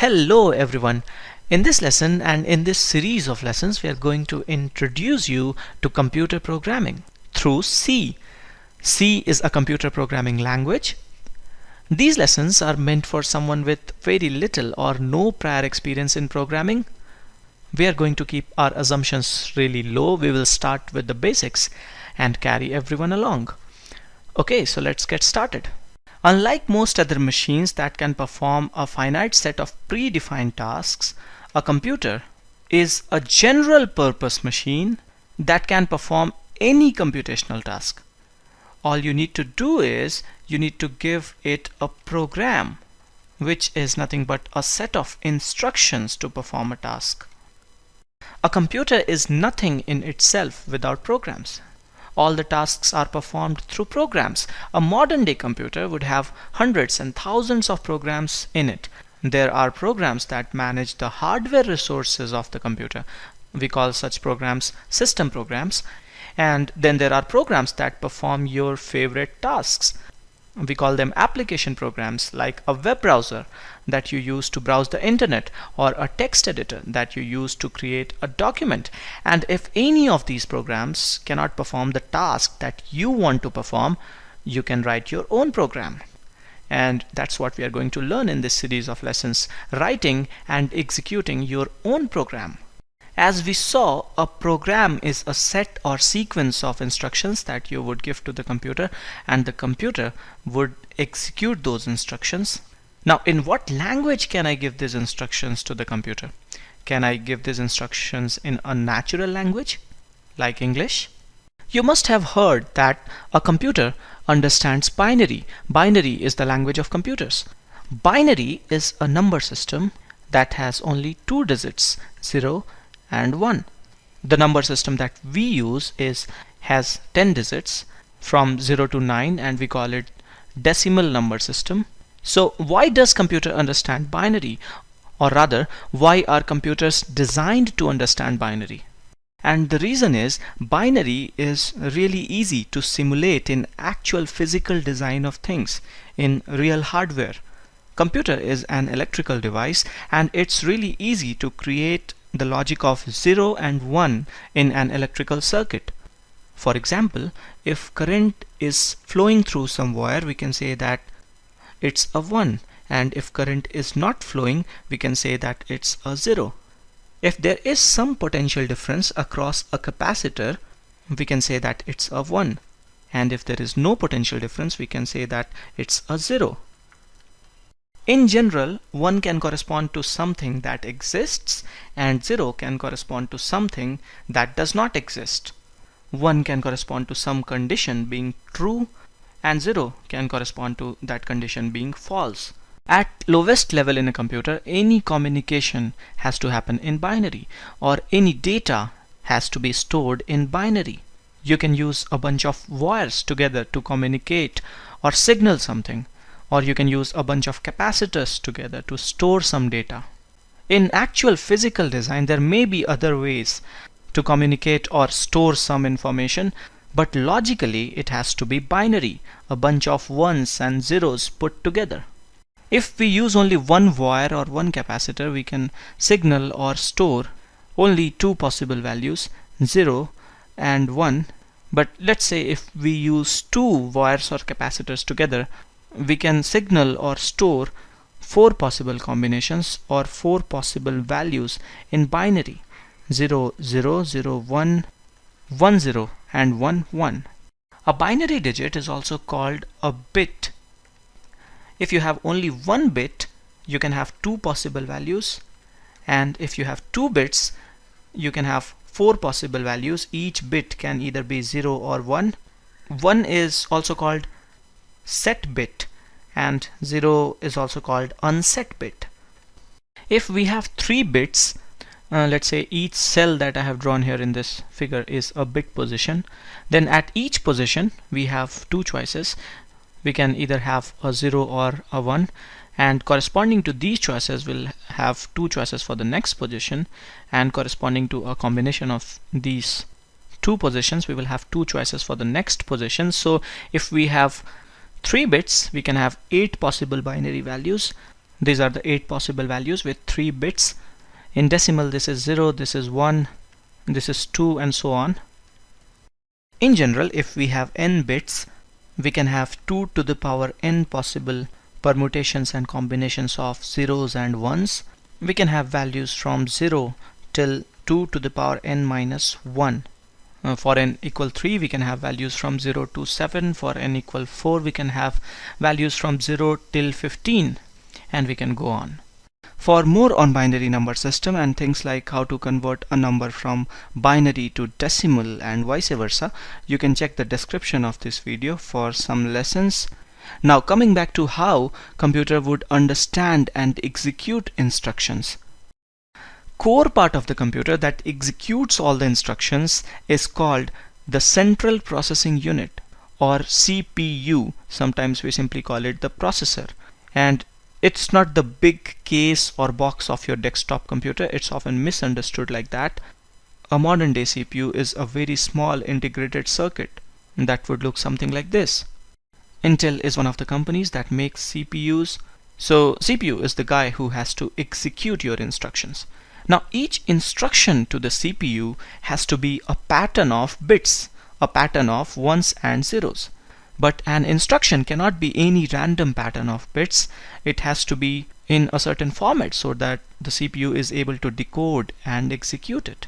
Hello everyone. In this lesson and in this series of lessons we are going to introduce you to computer programming through C. C is a computer programming language. These lessons are meant for someone with very little or no prior experience in programming. We are going to keep our assumptions really low. We will start with the basics and carry everyone along. Okay, so let's get started. Unlike most other machines that can perform a finite set of predefined tasks, a computer is a general purpose machine that can perform any computational task. All you need to do is you need to give it a program, which is nothing but a set of instructions to perform a task. A computer is nothing in itself without programs. All the tasks are performed through programs. A modern day computer would have hundreds and thousands of programs in it. There are programs that manage the hardware resources of the computer. We call such programs system programs. And then there are programs that perform your favorite tasks. We call them application programs, like a web browser that you use to browse the internet, or a text editor that you use to create a document. And if any of these programs cannot perform the task that you want to perform, you can write your own program. And that's what we are going to learn in this series of lessons: writing and executing your own program. As we saw, a program is a set or sequence of instructions that you would give to the computer, and the computer would execute those instructions. Now, in what language can I give these instructions to the computer? Can I give these instructions in a natural language, like English? You must have heard that a computer understands binary. Binary is the language of computers. Binary is a number system that has only two digits, 0 and 1. The number system that we use has 10 digits from 0 to 9, and we call it decimal number system. So why does computer understand binary? Or rather, why are computers designed to understand binary? And the reason is, binary is really easy to simulate in actual physical design of things, in real hardware. Computer is an electrical device, and it's really easy to create the logic of 0 and 1 in an electrical circuit. For example, if current is flowing through some wire, we can say that it's a 1, and if current is not flowing, we can say that it's a 0. If there is some potential difference across a capacitor, we can say that it's a 1, and if there is no potential difference, we can say that it's a 0. In general, 1 can correspond to something that exists, and 0 can correspond to something that does not exist. 1 can correspond to some condition being true, and 0 can correspond to that condition being false. At lowest level in a computer, any communication has to happen in binary, or any data has to be stored in binary. You can use a bunch of wires together to communicate or signal something, or you can use a bunch of capacitors together to store some data. In actual physical design, there may be other ways to communicate or store some information, but logically it has to be binary, a bunch of ones and zeros put together. If we use only one wire or one capacitor, we can signal or store only two possible values, 0 and 1. But let's say if we use two wires or capacitors together, we can signal or store 4 possible combinations or 4 possible values in binary: 0 0 0 1 1 0 and 1 1. A binary digit is also called a bit. If you have only one bit, you can have 2 possible values, and if you have 2 bits, you can have 4 possible values. Each bit can either be 0 or 1. 1 is also called set bit, and 0 is also called unset bit. If we have 3 bits, let's say each cell that I have drawn here in this figure is a bit position, then at each position we have 2 choices. We can either have a 0 or a 1, and corresponding to these choices we'll have 2 choices for the next position, and corresponding to a combination of these 2 positions we will have 2 choices for the next position. So if we have 3 bits, we can have 8 possible binary values. These are the 8 possible values with 3 bits. In decimal, this is 0, this is 1, this is 2, and so on. In general, if we have n bits, we can have 2 to the power n possible permutations and combinations of zeros and ones. We can have values from 0 till 2 to the power n minus 1. For n equal 3, we can have values from 0 to 7. For n equal 4, we can have values from 0 till 15, and we can go on. For more on binary number system and things like how to convert a number from binary to decimal and vice versa, you can check the description of this video for some lessons. Now coming back to how computer would understand and execute instructions. Core part of the computer that executes all the instructions is called the Central Processing Unit, or CPU. Sometimes we simply call it the processor. And it's not the big case or box of your desktop computer. It's often misunderstood like that. A modern day CPU is a very small integrated circuit that would look something like this. Intel is one of the companies that makes CPUs. So CPU is the guy who has to execute your instructions. Now each instruction to the CPU has to be a pattern of bits, a pattern of ones and zeros. But an instruction cannot be any random pattern of bits. It has to be in a certain format so that the CPU is able to decode and execute it.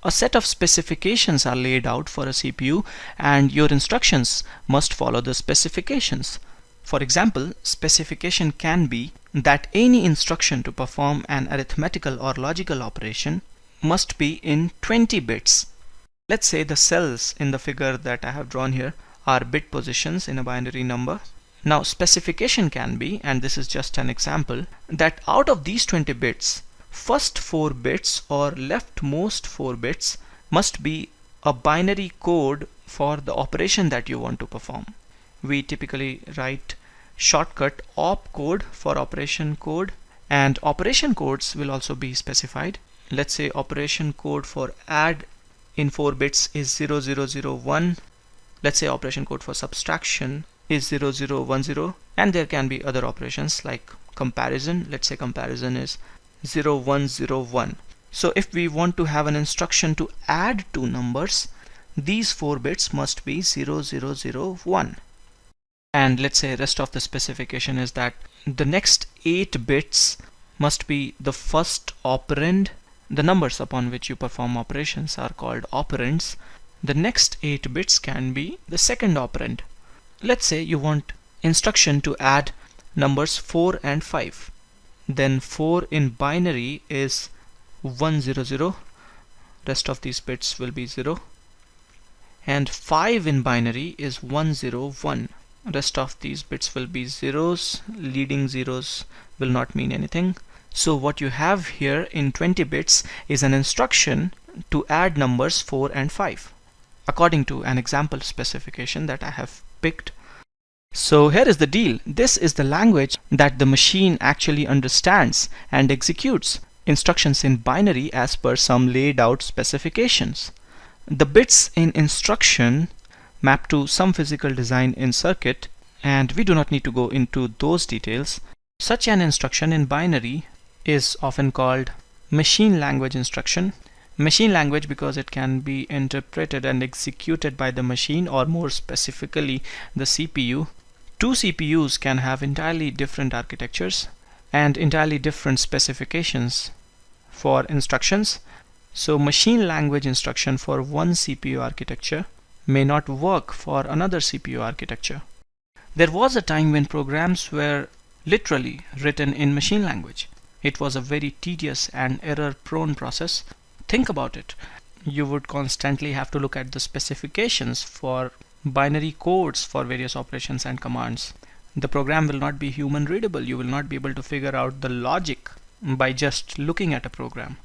A set of specifications are laid out for a CPU, and your instructions must follow the specifications. For example, specification can be that any instruction to perform an arithmetical or logical operation must be in 20 bits. Let's say the cells in the figure that I have drawn here are bit positions in a binary number. Now specification can be, and this is just an example, that out of these 20 bits, first 4 bits or leftmost 4 bits must be a binary code for the operation that you want to perform. We typically write shortcut opcode for operation code, and operation codes will also be specified. Let's say operation code for add in 4 bits is 0001. Let's say operation code for subtraction is 0010, and there can be other operations like comparison. Let's say comparison is 0101. So if we want to have an instruction to add two numbers, these 4 bits must be 0001. And let's say rest of the specification is that the next 8 bits must be the first operand. The numbers upon which you perform operations are called operands. The next 8 bits can be the second operand. Let's say you want instruction to add numbers 4 and 5. Then 4 in binary is 100. Rest of these bits will be 0. And 5 in binary is 101. Rest of these bits will be zeros. Leading zeros will not mean anything. So what you have here in 20 bits is an instruction to add numbers 4 and 5 according to an example specification that I have picked. So here is the deal. This is the language that the machine actually understands and executes instructions in binary as per some laid out specifications. The bits in instruction map to some physical design in circuit, and we do not need to go into those details. Such an instruction in binary is often called machine language instruction. Machine language because it can be interpreted and executed by the machine, or more specifically the CPU. Two CPUs can have entirely different architectures and entirely different specifications for instructions. So machine language instruction for one CPU architecture may not work for another CPU architecture. There was a time when programs were literally written in machine language. It was a very tedious and error-prone process. Think about it. You would constantly have to look at the specifications for binary codes for various operations and commands. The program will not be human readable. You will not be able to figure out the logic by just looking at a program.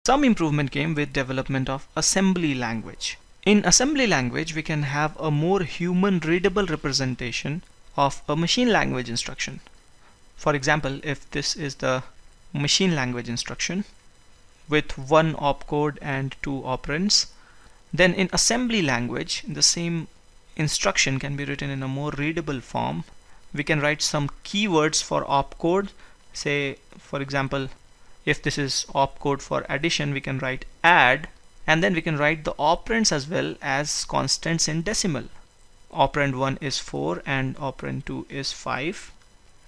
Some improvement came with development of assembly language. In assembly language, we can have a more human readable representation of a machine language instruction. For example, if this is the machine language instruction with one opcode and 2 operands, then in assembly language the same instruction can be written in a more readable form. We can write some keywords for opcode, Say, for example, if this is opcode for addition, we can write add, and then we can write the operands as well as constants in decimal. Operand 1 is 4 and operand 2 is 5.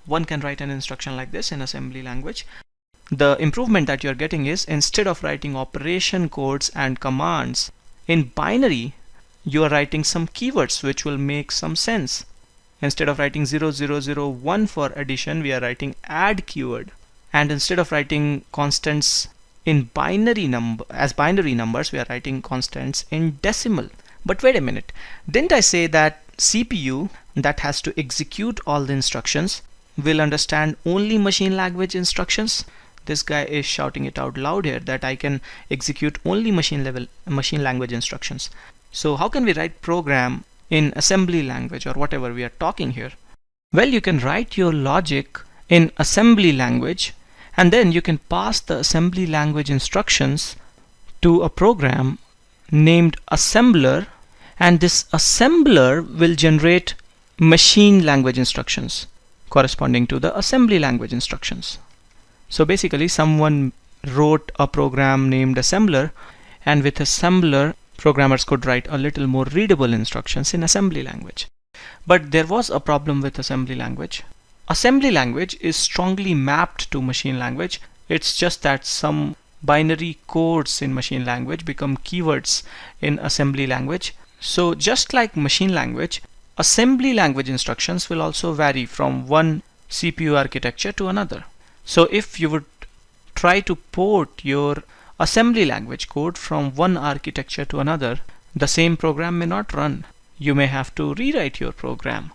One can write an instruction like this in assembly language. The improvement that you're getting is, instead of writing operation codes and commands in binary, you are writing some keywords which will make some sense. Instead of writing 0001 for addition, we are writing add keyword. And instead of writing constants in binary numbers, we are writing constants in decimal. But wait a minute, didn't I say that CPU that has to execute all the instructions will understand only machine language instructions? This guy is shouting it out loud here that I can execute only machine language instructions. So how can we write program in assembly language or whatever we are talking here? Well, you can write your logic in assembly language, and then you can pass the assembly language instructions to a program named assembler, and this assembler will generate machine language instructions corresponding to the assembly language instructions. So basically someone wrote a program named assembler, and with assembler programmers could write a little more readable instructions in assembly language. But there was a problem with assembly language. Assembly language is strongly mapped to machine language. It's just that some binary codes in machine language become keywords in assembly language. So just like machine language, assembly language instructions will also vary from one CPU architecture to another. So if you would try to port your assembly language code from one architecture to another, the same program may not run. You may have to rewrite your program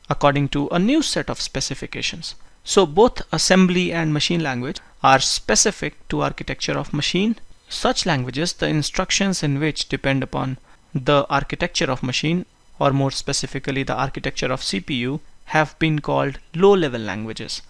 according to a new set of specifications. So both assembly and machine language are specific to architecture of machine. Such languages, the instructions in which depend upon the architecture of machine, or more specifically the architecture of CPU, have been called low-level languages.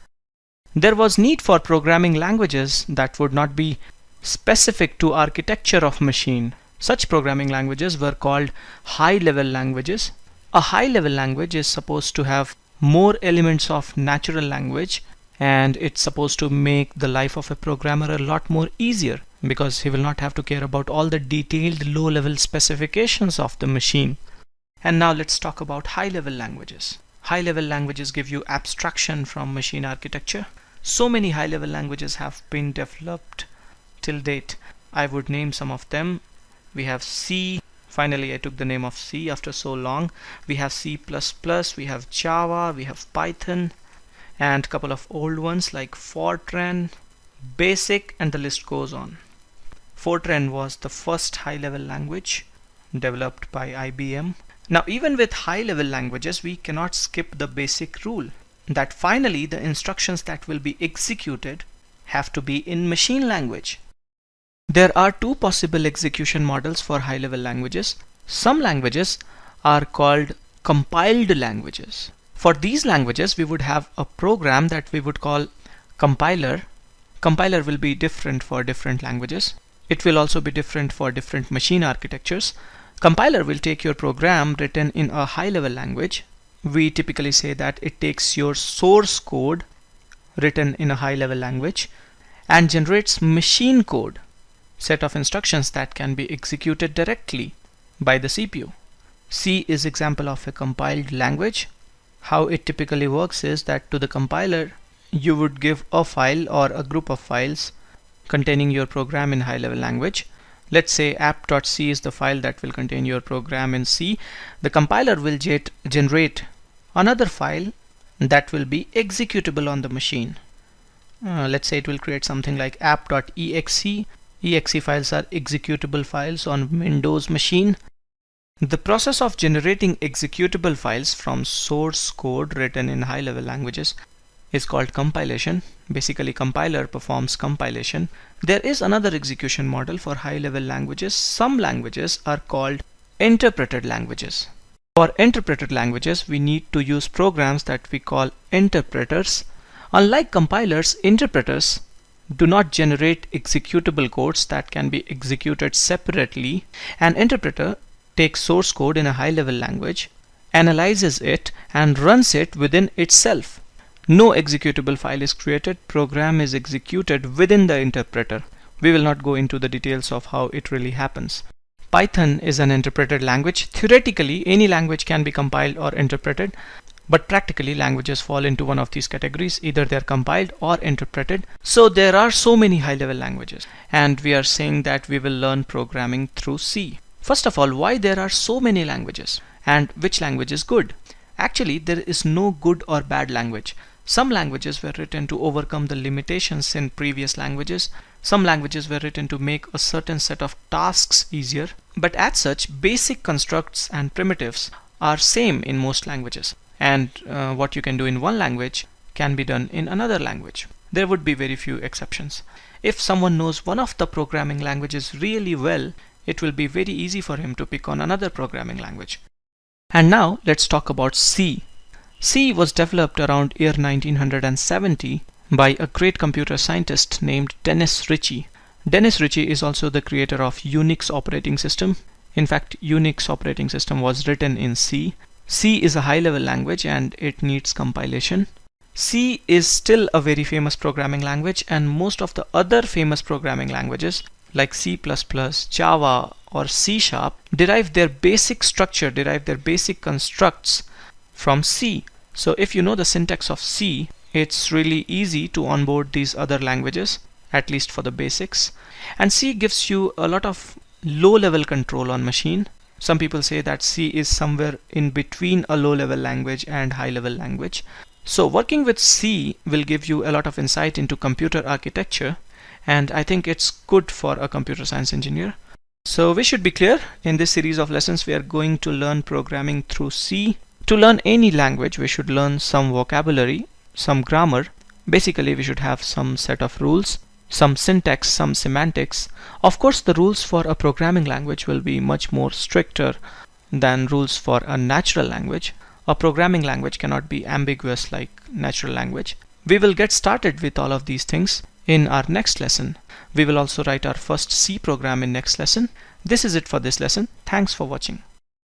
There was need for programming languages that would not be specific to architecture of machine. Such programming languages were called high-level languages. A high-level language is supposed to have more elements of natural language, and it's supposed to make the life of a programmer a lot more easier, because he will not have to care about all the detailed low-level specifications of the machine. And now let's talk about high-level languages. High-level languages give you abstraction from machine architecture. So many high-level languages have been developed till date. I would name some of them. We have C. Finally, I took the name of C after so long. We have C++, we have Java, we have Python, and a couple of old ones like Fortran, Basic, and the list goes on. Fortran was the first high-level language developed by IBM. Now, even with high-level languages, we cannot skip the basic rule that finally the instructions that will be executed have to be in machine language. There are two possible execution models for high-level languages. Some languages are called compiled languages. For these languages, we would have a program that we would call compiler. Compiler will be different for different languages. It will also be different for different machine architectures. Compiler will take your program written in a high-level language. We typically say that it takes your source code written in a high-level language and generates machine code, set of instructions that can be executed directly by the CPU. C is example of a compiled language. How it typically works is that to the compiler, you would give a file or a group of files containing your program in high-level language. Let's say app.c is the file that will contain your program in C. The compiler will generate another file that will be executable on the machine. Let's say it will create something like app.exe. Exe files are executable files on Windows machine. The process of generating executable files from source code written in high-level languages is called compilation. Basically, compiler performs compilation. There is another execution model for high-level languages. Some languages are called interpreted languages. For interpreted languages, we need to use programs that we call interpreters. Unlike compilers, interpreters do not generate executable codes that can be executed separately. An interpreter takes source code in a high-level language, analyzes it, and runs it within itself. No executable file is created. Program is executed within the interpreter. We will not go into the details of how it really happens. Python is an interpreted language. Theoretically, any language can be compiled or interpreted, but practically languages fall into one of these categories. Either they're compiled or interpreted. So there are so many high-level languages, and we are saying that we will learn programming through C. First of all, why there are so many languages and which language is good? Actually, there is no good or bad language. Some languages were written to overcome the limitations in previous languages. Some languages were written to make a certain set of tasks easier. But as such, basic constructs and primitives are same in most languages. And what you can do in one language can be done in another language. There would be very few exceptions. If someone knows one of the programming languages really well, it will be very easy for him to pick on another programming language. And now let's talk about C. C was developed around year 1970 by a great computer scientist named Dennis Ritchie. Dennis Ritchie is also the creator of Unix operating system. In fact, Unix operating system was written in C. C is a high-level language and it needs compilation. C is still a very famous programming language, and most of the other famous programming languages like C++, Java or C# derive their basic structure, derive their basic constructs from C. So if you know the syntax of C, it's really easy to onboard these other languages, at least for the basics. And C gives you a lot of low-level control on machine. Some people say that C is somewhere in between a low-level language and high-level language. So working with C will give you a lot of insight into computer architecture, and I think it's good for a computer science engineer. So we should be clear, in this series of lessons we are going to learn programming through C. To learn any language we should learn some vocabulary, some grammar. Basically we should have some set of rules, some syntax, some semantics. Of course the rules for a programming language will be much more stricter than rules for a natural language. A programming language cannot be ambiguous like natural language. We will get started with all of these things in our next lesson. We will also write our first C program in next lesson. This is it for this lesson. Thanks for watching.